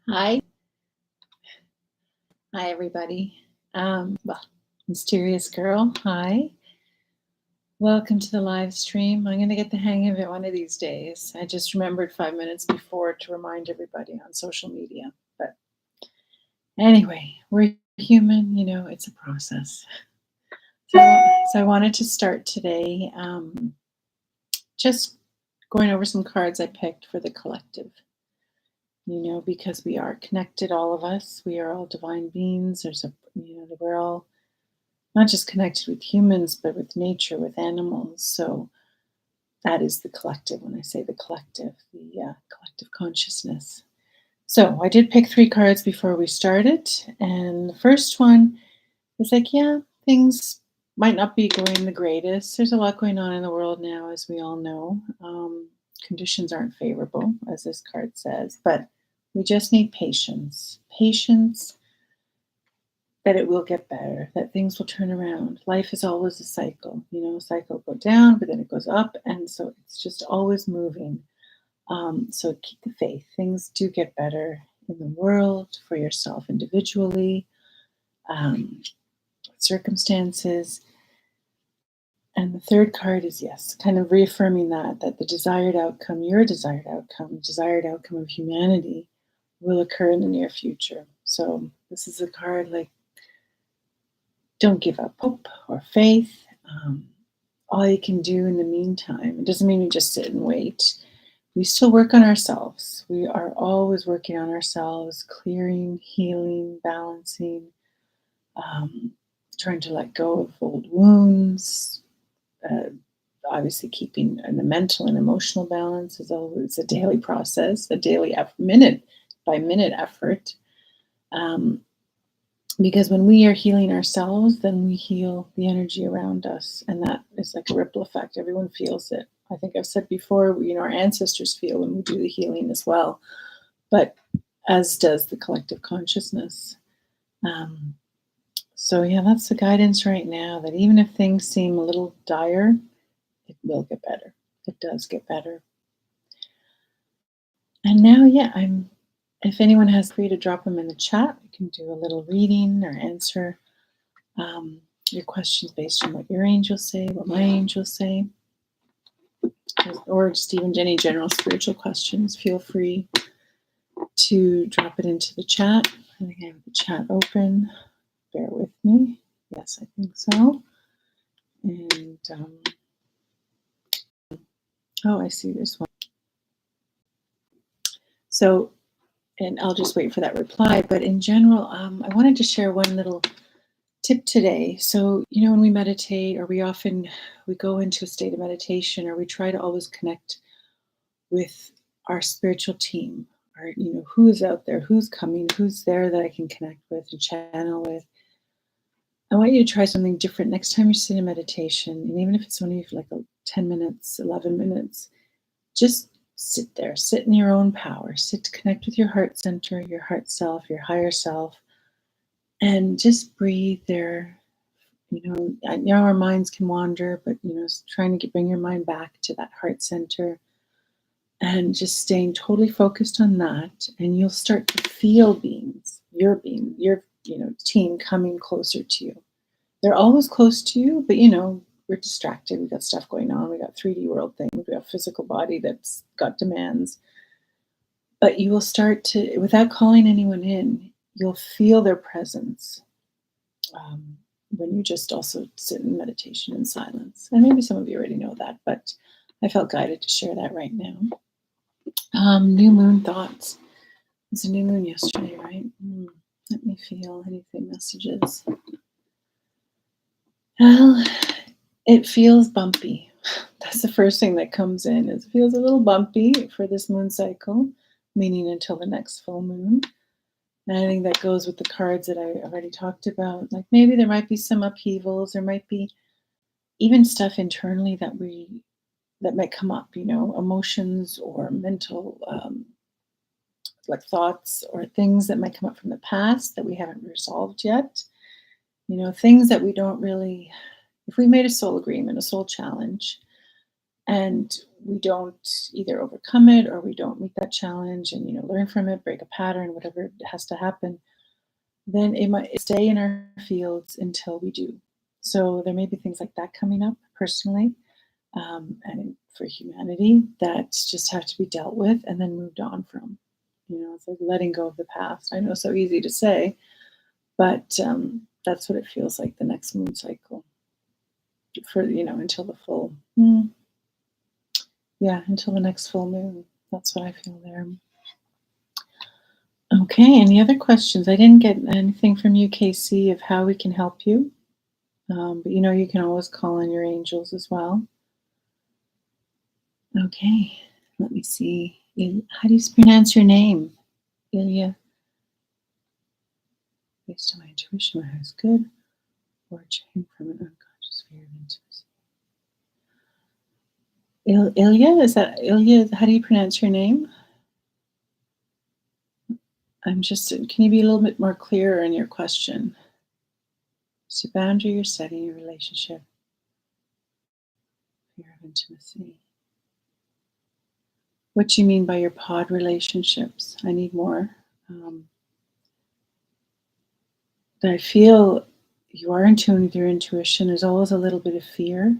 Hi. Hi, everybody. Well, Mysterious Girl, hi. Welcome to the live stream. I'm going to get the hang of it one of these days. I just remembered 5 minutes before to remind everybody on social media. But anyway, we're human, it's a process. So I wanted to start today just going over some cards I picked for the collective. Because we are connected, all of us. We are all divine beings. We're all not just connected with humans, but with nature, with animals. So that is the collective. When I say the collective collective consciousness. So I did pick 3 cards before we started. And the first one is like, yeah, things might not be going the greatest. There's a lot going on in the world now, as we all know. Conditions aren't favorable, as this card says, but we just need patience. Patience that it will get better, that things will turn around. Life is always a cycle, cycle go down, but then it goes up. And so it's just always moving. So keep the faith. Things do get better in the world, for yourself individually, circumstances. And the third card is yes, kind of reaffirming that the desired outcome, your desired outcome, desired outcome of humanity will occur in the near future. So this is a card like, don't give up hope or faith. All you can do in the meantime, it doesn't mean we just sit and wait. We still work on ourselves. We are always working on ourselves, clearing, healing, balancing, trying to let go of old wounds. Obviously, keeping the mental and emotional balance is always a daily process, a daily minute by minute effort. Because when we are healing ourselves, then we heal the energy around us. And that is like a ripple effect. Everyone feels it. I think I've said before, our ancestors feel when we do the healing as well. But as does the collective consciousness. So yeah, that's the guidance right now, that even if things seem a little dire, it will get better. It does get better. And now, if anyone has free to drop them in the chat, we can do a little reading or answer your questions based on what your angels say, what my angels say, or just even any general spiritual questions. Feel free to drop it into the chat. I think I have the chat open. Bear with me. Yes, I think so. And I see there's one. So, and I'll just wait for that reply. But in general, I wanted to share one little tip today. So, when we meditate, or we go into a state of meditation, or we try to always connect with our spiritual team, or who is out there, who's coming, who's there that I can connect with and channel with. I want you to try something different next time you sit in meditation, and even if it's only for like 10 minutes, 11 minutes, just sit there, sit in your own power, sit to connect with your heart center, your heart self, your higher self, and just breathe there. I know our minds can wander, but trying to bring your mind back to that heart center and just staying totally focused on that, and you'll start to feel beings, your team coming closer to you. They're always close to you, but we're distracted. We got stuff going on. We got 3D world things. We got a physical body that's got demands. But you will start to, without calling anyone in, you'll feel their presence. When you just also sit in meditation in silence. And maybe some of you already know that, but I felt guided to share that right now. New moon thoughts. It was a new moon yesterday, right? Let me feel anything messages. Well, it feels bumpy. That's the first thing that comes in. It feels a little bumpy for this moon cycle, meaning until the next full moon. And I think that goes with the cards that I already talked about. Like maybe there might be some upheavals. There might be even stuff internally that might come up, emotions or mental like thoughts or things that might come up from the past that we haven't resolved yet. Things that we don't really, if we made a soul agreement, a soul challenge, and we don't either overcome it or we don't meet that challenge and learn from it, break a pattern, whatever has to happen, then it might stay in our fields until we do. So there may be things like that coming up personally, and for humanity that just have to be dealt with and then moved on from. It's like letting go of the past. I know, so easy to say, but that's what it feels like the next moon cycle for until the full. Yeah, until the next full moon. That's what I feel there. Okay, any other questions? I didn't get anything from you, Casey, of how we can help you. But you can always call on your angels as well. Okay, let me see. How do you pronounce your name? Ilya. Based on my intuition, my heart is good. Or came from an unconscious fear of intimacy. Ilya? Is that Ilya? How do you pronounce your name? Can you be a little bit more clearer in your question? It's a boundary you're setting your relationship. Fear of intimacy. What do you mean by your pod relationships? I need more. I feel you are in tune with your intuition. There's always a little bit of fear,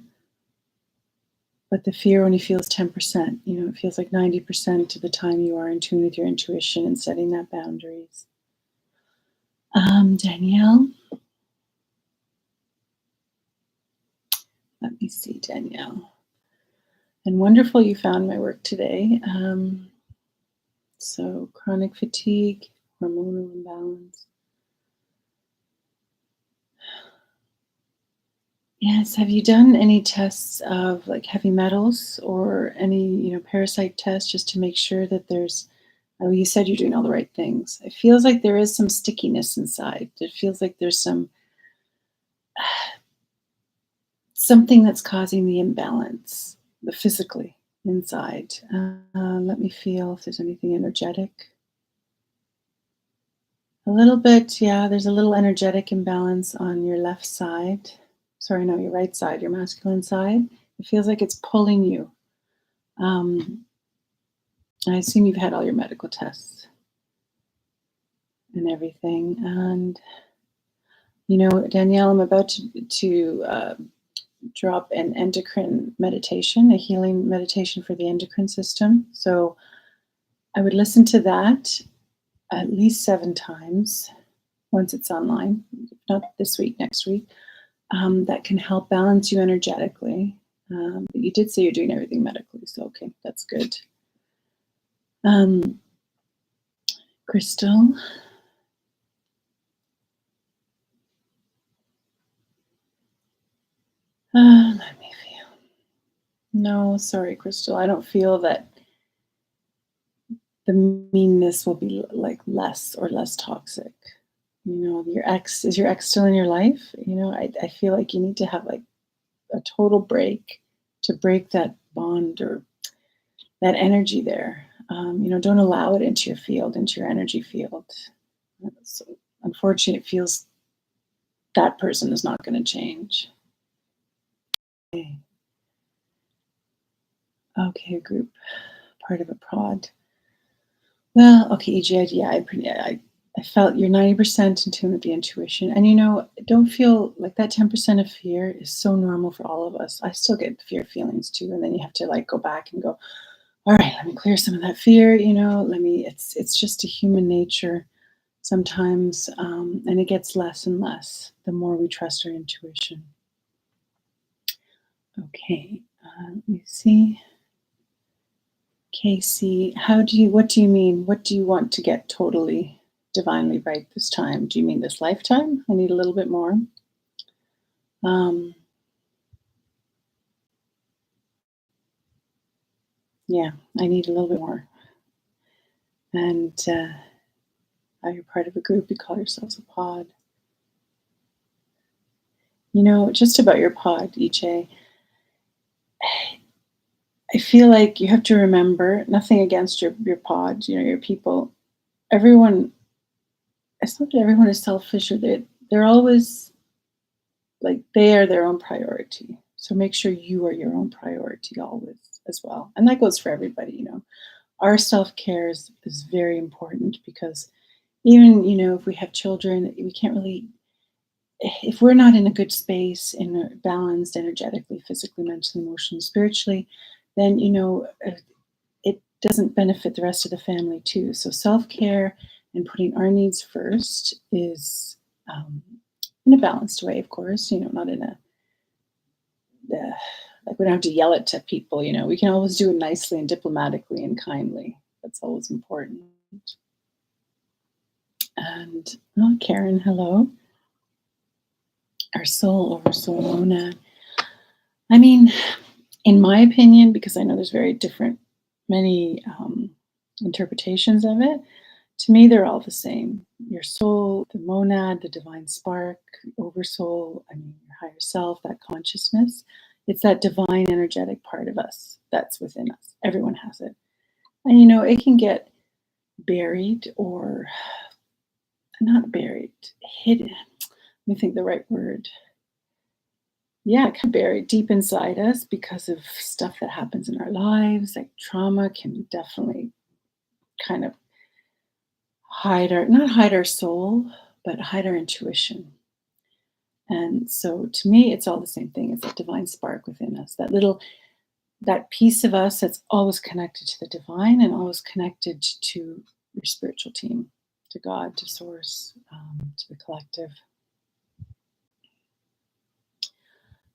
but the fear only feels 10%. It feels like 90% of the time you are in tune with your intuition and setting that boundaries. Danielle. Let me see, Danielle. And wonderful you found my work today. So chronic fatigue, hormonal imbalance. Yes. Have you done any tests of like heavy metals or any, parasite tests just to make sure that there's, oh, you said you're doing all the right things. It feels like there is some stickiness inside. It feels like there's something that's causing the imbalance, the physically inside. Let me feel if there's anything energetic. A little bit, yeah, there's a little energetic imbalance on your left side. Sorry, no, your right side, your masculine side. It feels like it's pulling you. I assume you've had all your medical tests and everything. And, Danielle, I'm about to drop an endocrine meditation, a healing meditation for the endocrine system. So I would listen to that at least 7 times once it's online, not this week, next week. That can help balance you energetically. But you did say you're doing everything medically, so okay, that's good. Crystal. Let me feel. No, sorry, Crystal. I don't feel that the meanness will be like less or less toxic. Is your ex still in your life? I feel like you need to have like a total break to break that bond or that energy there. Don't allow it into your field, into your energy field. So, unfortunately, it feels that person is not going to change. Okay, group, part of a prod. Well, okay, EJ, yeah, I felt you're 90% in tune with the intuition. And don't feel like that 10% of fear is so normal for all of us. I still get fear feelings too. And then you have to like go back and go, all right, let me clear some of that fear, it's just a human nature sometimes. And it gets less and less the more we trust our intuition. Okay, let me see. Casey, what do you mean? What do you want to get totally divinely right this time? Do you mean this lifetime? I need a little bit more. Yeah, I need a little bit more. And you're part of a group, you call yourselves a pod. Just about your pod, EJ, I feel like you have to remember, nothing against your pod, your people. Everyone, it's not that everyone is selfish or they're always like they are their own priority. So make sure you are your own priority always. as well. And that goes for everybody, Our self-care is very important because even, if we have children, we can't really, if we're not in a good space, in a balanced energetically, physically, mentally, emotionally, spiritually, then, it doesn't benefit the rest of the family too. So self-care and putting our needs first is in a balanced way, of course, not in a, like we don't have to yell it to people, we can always do it nicely and diplomatically and kindly. That's always important. And oh, Karen, hello. Our soul over soul monad. I mean, in my opinion, because I know there's many interpretations of it, to me, they're all the same. Your soul, the monad, the divine spark, oversoul, your higher self, that consciousness. It's that divine energetic part of us that's within us. Everyone has it. And, it can get buried or not buried, hidden. Let me think the right word. Yeah, it can be buried deep inside us because of stuff that happens in our lives. Like trauma can definitely kind of not hide our soul, but hide our intuition. And so to me, it's all the same thing. It's that divine spark within us, that piece of us that's always connected to the divine and always connected to your spiritual team, to God, to source, to the collective.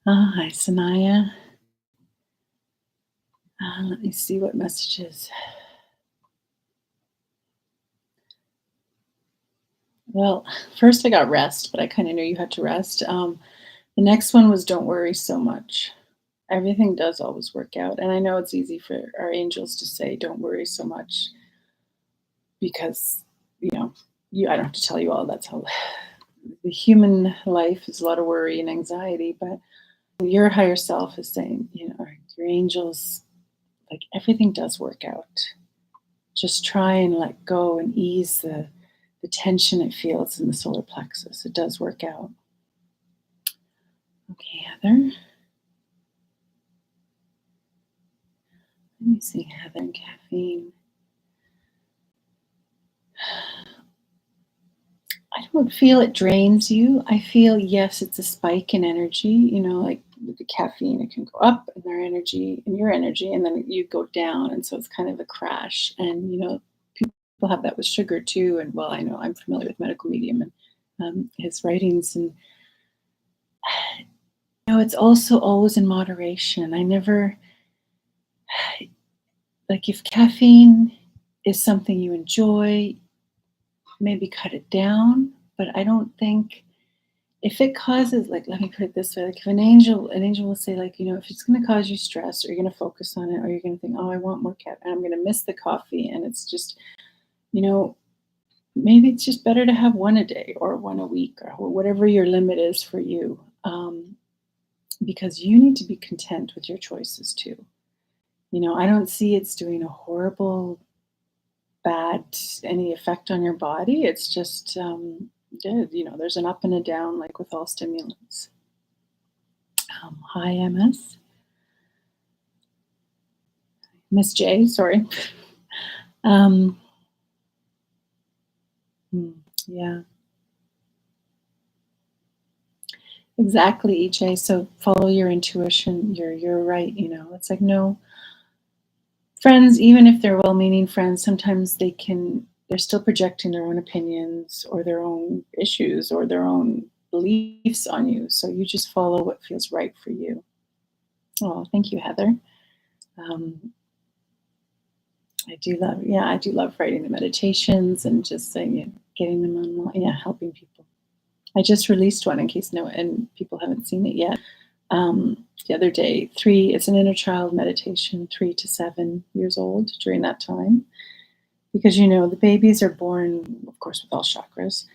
Hi, Sanaya. Let me see what messages. Well, first I got rest, but I kind of knew you had to rest. The next one was don't worry so much. Everything does always work out. And I know it's easy for our angels to say, don't worry so much because, I don't have to tell you all that's how the human life is a lot of worry and anxiety, but your higher self is saying, your angels, like everything does work out. Just try and let go and ease the tension it feels in the solar plexus. It does work out. Okay, Heather. Let me see, Heather and caffeine. I don't feel it drains you. I feel, yes, it's a spike in energy, like with the caffeine, it can go up in your energy, and then you go down. And so it's kind of a crash. And, people have that with sugar too. And well, I know I'm familiar with Medical Medium and his writings. And, it's also always in moderation. I never, like if caffeine is something you enjoy, maybe cut it down. But I don't think if it causes, like, let me put it this way, like if an angel will say, like, if it's going to cause you stress, or you're going to focus on it, or you're going to think, oh, I want more caffeine, and I'm going to miss the coffee, and it's just, maybe it's just better to have one a day or one a week or whatever your limit is for you, because you need to be content with your choices too. I don't see it's doing a horrible, bad, any effect on your body. It's just, there's an up and a down, like with all stimulants. Hi, MS. Miss J, sorry. Yeah. Exactly, EJ. So follow your intuition. You're right. It's like, no, friends, even if they're well-meaning friends, sometimes they're still projecting their own opinions or their own issues or their own beliefs on you. So you just follow what feels right for you. Oh, thank you, Heather. I do love writing the meditations and just saying, getting them online, helping people. I just released one in case people haven't seen it yet. The other day, it's an inner child meditation, 3 to 7 years old during that time. Because, the babies are born, of course, with all chakras,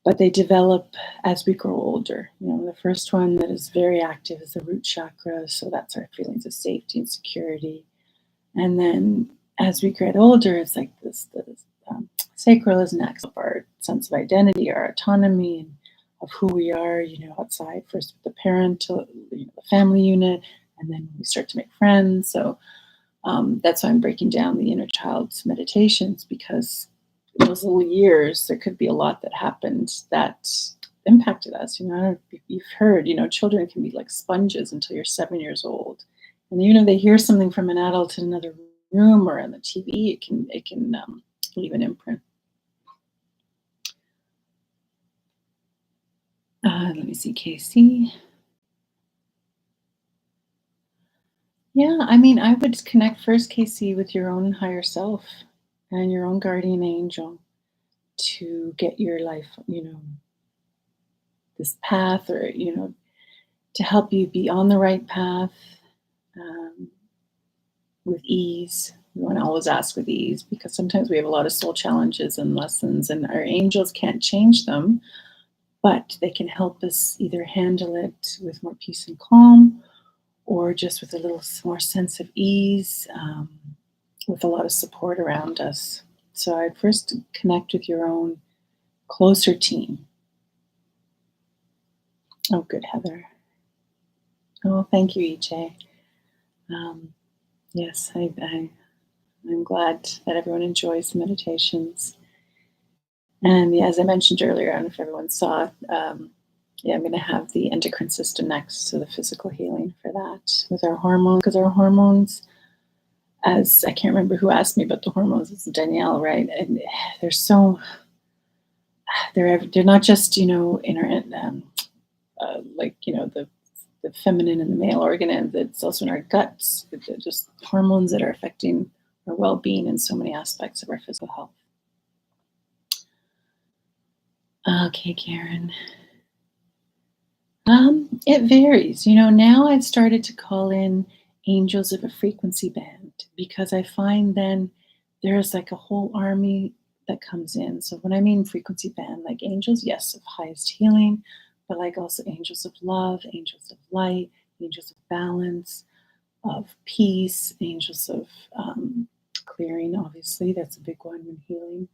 but they develop as we grow older. The first one that is very active is the root chakra. So that's our feelings of safety and security. And then as we get older, it's like this sacral is next, our sense of identity, our autonomy, and of who we are, outside, first with the parental, the family unit, and then we start to make friends. So that's why I'm breaking down the inner child's meditations, because in those little years, there could be a lot that happened that impacted us. I don't know if you've heard, children can be like sponges until you're 7 years old. And even if they hear something from an adult in another room or on the TV, it can leave an imprint. Let me see, Casey. Yeah, I mean, I would connect first, Casey, with your own higher self and your own guardian angel to get your life, this path, or, to help you be on the right path um, with ease. We want to always ask with ease, because sometimes we have a lot of soul challenges and lessons, and our angels can't change them, but they can help us either handle it with more peace and calm, or just with a little more sense of ease, with a lot of support around us. So I'd first connect with your own closer team. Oh, good, Heather. Oh, thank you, EJ. Yes, I'm glad that everyone enjoys the meditations. And yeah, as I mentioned earlier, I don't know if everyone saw, yeah, I'm going to have the endocrine system next, so the physical healing for that with our hormones, because our hormones, as I can't remember who asked me about the hormones, it's Danielle, right? And they're so, they're not just, in our, like, the feminine and the male organ, and it's also in our guts. They're just hormones that are affecting our well-being in so many aspects of our physical health. Okay, Karen. It varies. Now I've started to call in angels of a frequency band, because I find then there's like a whole army that comes in. So when I mean frequency band, like angels, yes, of highest healing, but like also angels of love, angels of light, angels of balance, of peace, angels of clearing, obviously, that's a big one when healing.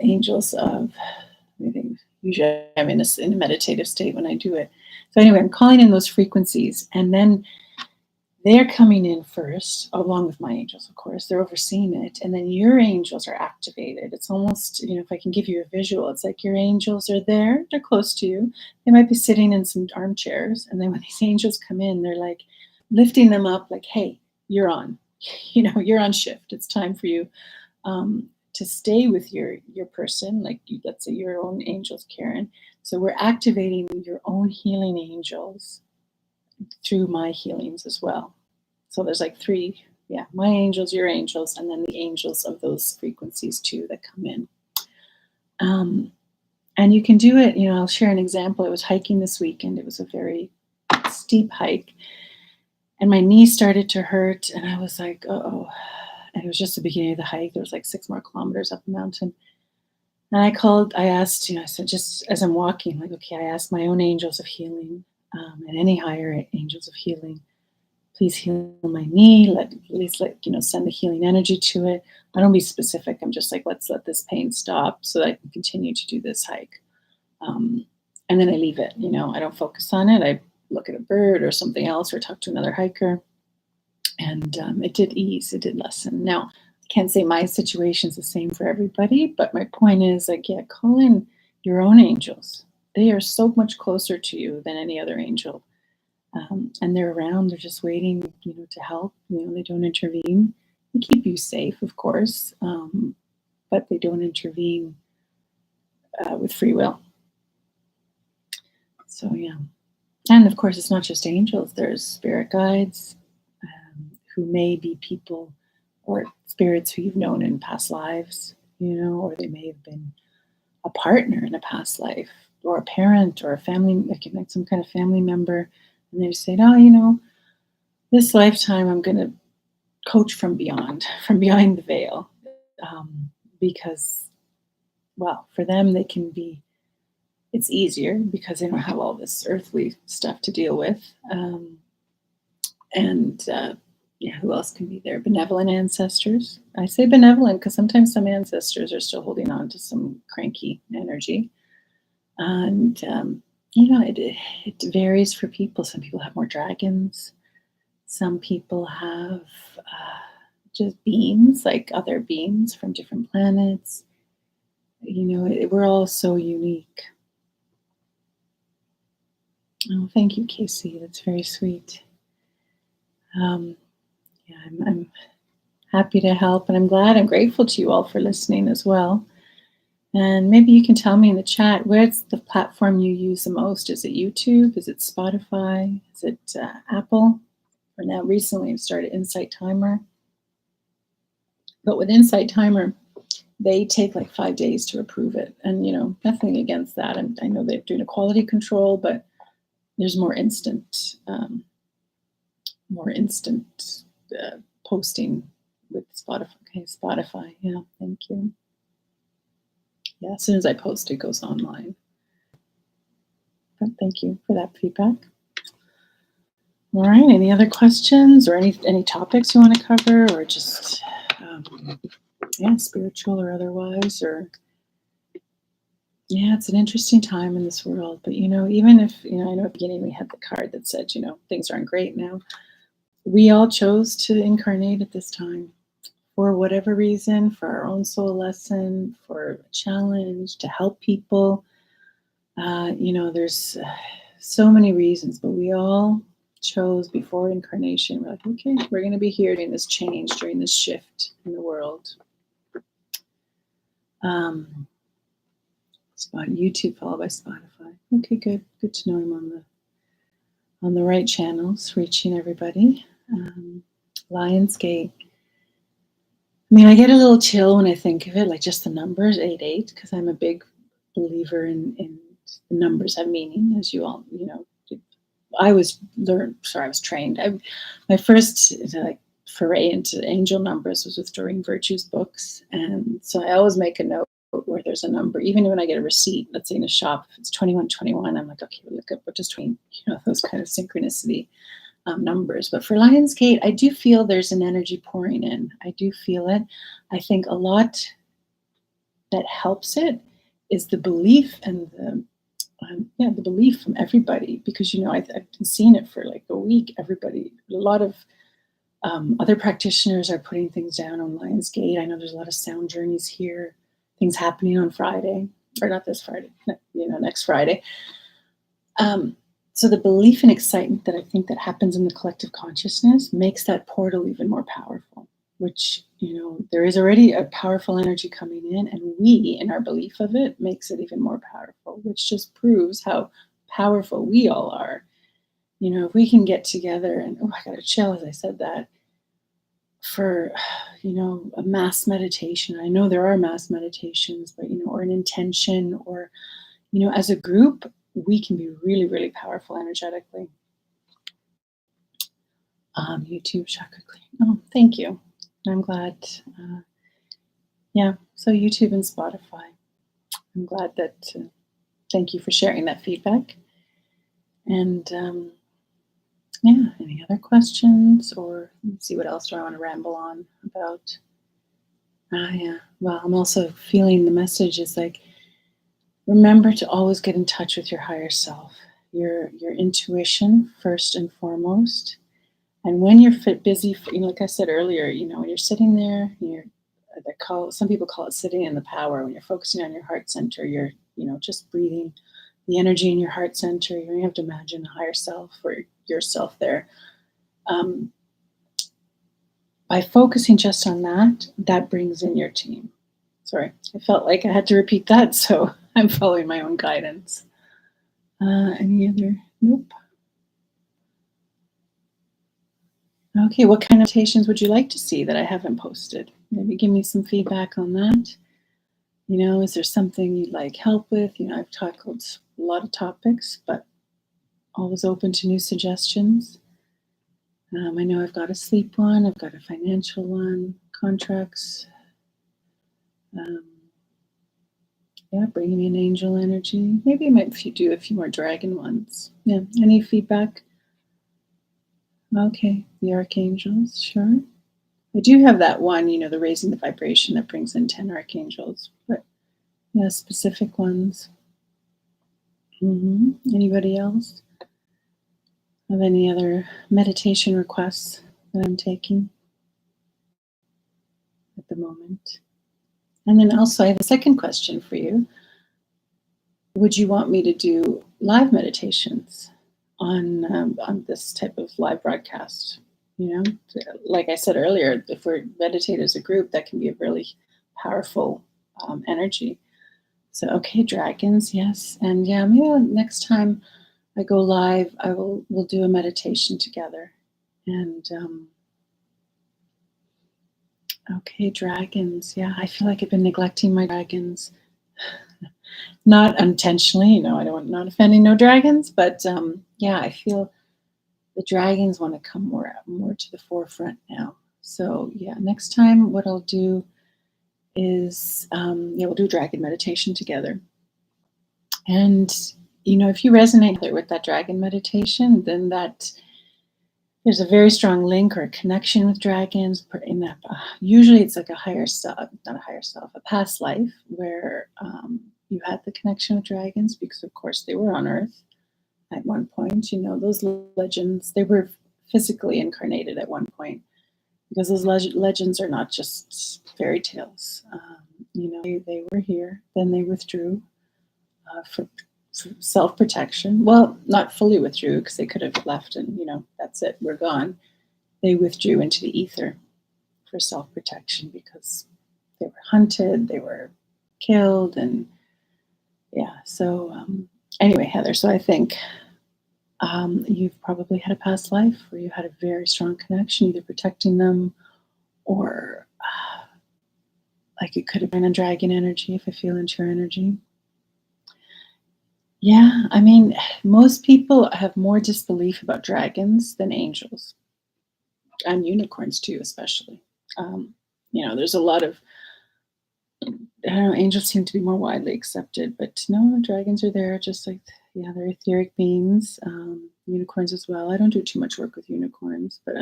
Angels of, I think, usually I'm in a meditative state when I do it. So anyway, I'm calling in those frequencies, and then they're coming in first, along with my angels, of course. They're overseeing it, and then your angels are activated. It's almost, if I can give you a visual, it's like your angels are there, they're close to you. They might be sitting in some armchairs, and then when these angels come in, they're like lifting them up, like, hey, you're on. You're on shift. It's time for you to stay with your person, like let's say your own angels, Karen. So we're activating your own healing angels through my healings as well. So there's like three, yeah, my angels, your angels, and then the angels of those frequencies too that come in. And you can do it, I'll share an example. I was hiking this weekend. It was a very steep hike, and my knee started to hurt, and I was like, oh. And it was just the beginning of the hike. There was like 6 more kilometers up the mountain. And I asked, I said, just as I'm walking, like, okay, I asked my own angels of healing, and any higher angels of healing, please heal my knee. At least send the healing energy to it. I don't be specific. I'm just like, let's let this pain stop so that I can continue to do this hike. And then I leave it, I don't focus on it. I look at a bird or something else, or talk to another hiker. And it did ease, it did lessen. Now, I can't say my situation's the same for everybody, but my point is, like, yeah, call in your own angels. They are so much closer to you than any other angel. And they're around, they're just waiting, to help. They don't intervene. They keep you safe, of course, but they don't intervene with free will. So, yeah. And of course, it's not just angels, there's spirit guides, who may be people or spirits who you've known in past lives, or they may have been a partner in a past life, or a parent, or a family, like some kind of family member. And they say, oh, this lifetime I'm going to coach from behind the veil. Because, well, for them, it's easier because they don't have all this earthly stuff to deal with. Yeah, who else can be there? Benevolent ancestors. I say benevolent because sometimes some ancestors are still holding on to some cranky energy. And, it varies for people. Some people have more dragons. Some people have just beings, like other beings from different planets. We're all so unique. Oh, thank you, Casey. That's very sweet. Yeah, I'm happy to help, and I'm grateful to you all for listening as well. And maybe you can tell me in the chat, where's the platform you use the most? Is it YouTube? Is it Spotify? Is it Apple? Or now recently I've started Insight Timer. But with Insight Timer, they take like 5 days to approve it. And, nothing against that. I know they're doing a quality control, but there's more instant posting with Spotify. Okay, Spotify. Yeah, thank you. Yeah, as soon as I post, it goes online. But thank you for that feedback. All right, any other questions or any topics you want to cover, or just spiritual or otherwise? Or it's an interesting time in this world. But even if I know at the beginning we had the card that said things aren't great now, we all chose to incarnate at this time for whatever reason, for our own soul lesson, for a challenge, to help people. There's so many reasons, but we all chose before incarnation. We're like, okay, we're going to be here during this change, during this shift in the world. YouTube followed by Spotify. Okay, good to know I'm on the right channels, reaching everybody. Lionsgate. I mean, I get a little chill when I think of it, like just the numbers, 88, because I'm a big believer in the numbers have meaning, as you all, I was trained. My first foray into angel numbers was with Doreen Virtue's books, and so I always make a note where there's a number, even when I get a receipt, let's say in a shop, if it's 2121, I'm like, okay, look up what does 20, those kind of synchronicity numbers. But for Lionsgate, I do feel there's an energy pouring in. I do feel it. I think a lot that helps it is the belief and the belief from everybody, because I've been seeing it for like a week. Everybody, a lot of other practitioners are putting things down on Lionsgate. I know there's a lot of sound journeys here, things happening on Friday, or not this Friday, next Friday. So the belief and excitement that I think that happens in the collective consciousness makes that portal even more powerful, which, there is already a powerful energy coming in, and we, in our belief of it, makes it even more powerful, which just proves how powerful we all are. If we can get together and, I got to chill as I said that, for, a mass meditation. I know there are mass meditations, but, or an intention, or, as a group, we can be really, really powerful energetically. YouTube chakra clearing. Oh, thank you. I'm glad. So YouTube and Spotify. I'm glad that, thank you for sharing that feedback. And any other questions, or let's see, what else do I want to ramble on about? Well, I'm also feeling the message is like, remember to always get in touch with your higher self, your intuition first and foremost. And when you're busy, like I said earlier, when you're sitting there, some people call it sitting in the power. When you're focusing on your heart center, you're, just breathing the energy in your heart center. You don't have to imagine a higher self or yourself there. By focusing just on that brings in your team. Sorry, I felt like I had to repeat that, so I'm following my own guidance. Any other? Nope. Okay, what kind of meditations would you like to see that I haven't posted? Maybe give me some feedback on that. Is there something you'd like help with? I've tackled a lot of topics, but always open to new suggestions. I know I've got a sleep one, I've got a financial one, contracts. Bringing in angel energy. Maybe I might do a few more dragon ones. Yeah, any feedback? Okay, the archangels, sure. I do have that one, the raising the vibration that brings in 10 archangels, but specific ones. Anybody else? of any other meditation requests that I'm taking at the moment. And then also, I have a second question for you. Would you want me to do live meditations on this type of live broadcast? You know, like I said earlier, if we're meditate as a group, that can be a really powerful energy. So, okay, dragons, yes, and yeah, maybe next time I go live, we'll do a meditation together. And okay, dragons, yeah, I feel like I've been neglecting my dragons. Not intentionally, I don't not offending no dragons, but yeah, I feel the dragons want to come more to the forefront now. So yeah, next time what I'll do is yeah, we'll do dragon meditation together. And if you resonate with that dragon meditation, then that there's a very strong link or a connection with dragons. In that, usually it's like a higher self, not a higher self, a past life where you had the connection with dragons because, of course, they were on Earth at one point. Those legends, they were physically incarnated at one point because those legends are not just fairy tales. They were here, then they withdrew for self-protection. Well, not fully withdrew because they could have left and, that's it, we're gone. They withdrew into the ether for self-protection because they were hunted, they were killed, and yeah. So anyway, Heather, so I think you've probably had a past life where you had a very strong connection, either protecting them or like it could have been a dragon energy if I feel into your energy. Yeah, I mean, most people have more disbelief about dragons than angels and unicorns too, especially. There's a lot of, I don't know, angels seem to be more widely accepted, but no, dragons are there just like, yeah, they're etheric beings, unicorns as well. I don't do too much work with unicorns, but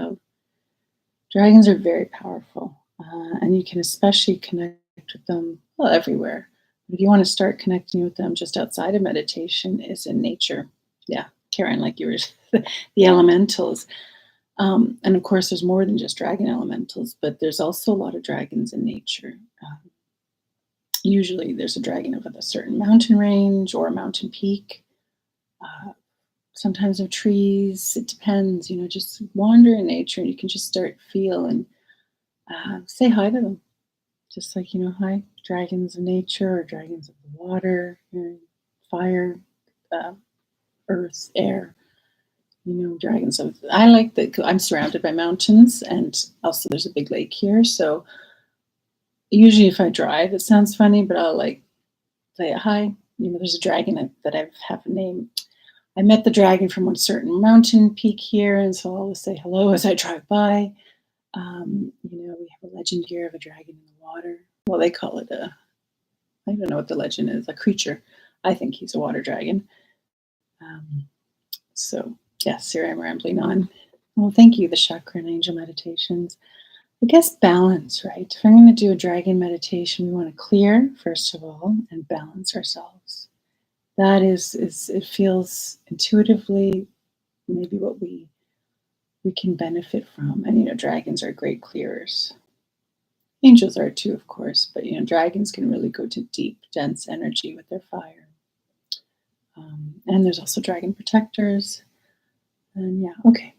dragons are very powerful, and you can especially connect with them, well, everywhere. If you want to start connecting with them just outside of meditation, is in nature. Yeah, Karen, like you were, the elementals. And of course, there's more than just dragon elementals, but there's also a lot of dragons in nature. Usually, there's a dragon of a certain mountain range or a mountain peak. Sometimes of trees. It depends. Just wander in nature, and you can just start feel and say hi to them. Just like, hi, dragons of nature or dragons of the water, fire, uh, earth, air. Dragons of. I like that. I'm surrounded by mountains, and also there's a big lake here. So usually, if I drive, it sounds funny, but I'll like say hi. There's a dragon that I have a name. I met the dragon from one certain mountain peak here, and so I'll always say hello as I drive by. We have a legend here of a dragon in the water. Well, they call it I don't know what the legend is, a creature. I think he's a water dragon. So, yes, here I'm rambling on. Well, thank you, the chakra and angel meditations. I guess balance, right? If I'm going to do a dragon meditation, we want to clear, first of all, and balance ourselves. That is it feels intuitively maybe what we can benefit from. And, dragons are great clearers. Angels are too, of course, but, dragons can really go to deep, dense energy with their fire. And there's also dragon protectors. And yeah, okay.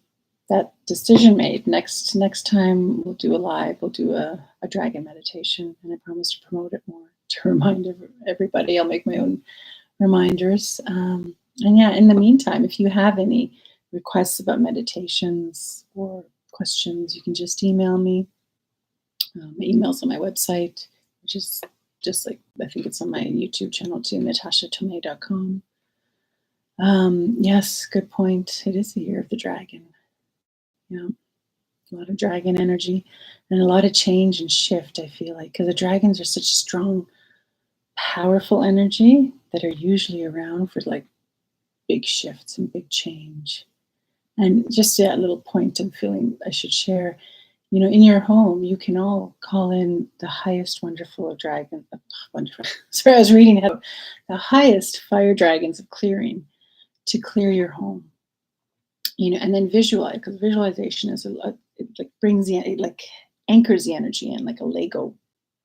That decision made. Next time we'll do a dragon meditation, and I promise to promote it more to remind everybody. I'll make my own reminders. And yeah, in the meantime, if you have any requests about meditations or questions, you can just email me. My email's on my website, which is just like, I think it's on my YouTube channel too, natashatomei.com. Yes, good point. It is the year of the dragon. Yeah, a lot of dragon energy and a lot of change and shift, I feel like, because the dragons are such strong, powerful energy that are usually around for like big shifts and big change. And just that little point I'm feeling I should share, in your home, you can all call in the highest wonderful of dragons. Wonderful. Sorry, I was reading about the highest fire dragons of clearing to clear your home. And then visualize, because visualization it like brings the, it like anchors the energy in like a Lego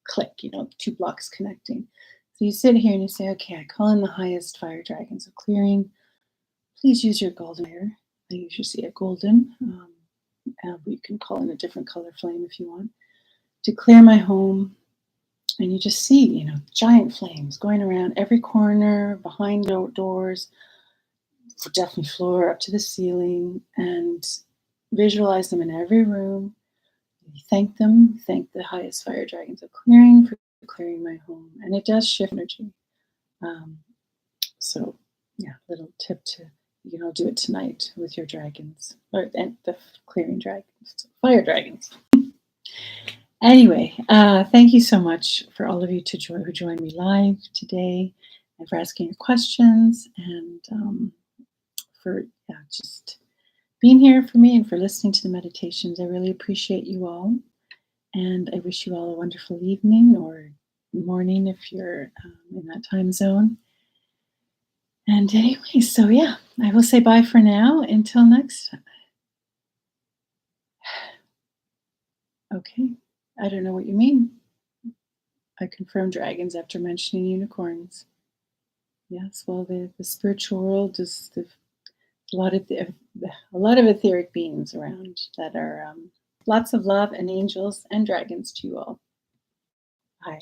click, two blocks connecting. So you sit here and you say, okay, I call in the highest fire dragons of clearing. Please use your golden fire. I usually see a golden. You can call in a different color flame if you want to clear my home. And you just see, giant flames going around every corner, behind doors, definitely floor up to the ceiling, and visualize them in every room. Thank them, thank the highest fire dragons of clearing for clearing my home. And it does shift energy. Um, so, yeah, little tip to, do it tonight with your dragons, and the clearing dragons, fire dragons. Anyway, thank you so much for all of you who joined me live today, and for asking your questions, and for just being here for me and for listening to the meditations. I really appreciate you all. And I wish you all a wonderful evening or morning if you're in that time zone. And anyway, so yeah, I will say bye for now. Until next time. Okay, I don't know what you mean. I confirmed dragons after mentioning unicorns. Yes, well, the spiritual world is a lot of etheric beings around that are lots of love and angels and dragons to you all. Bye.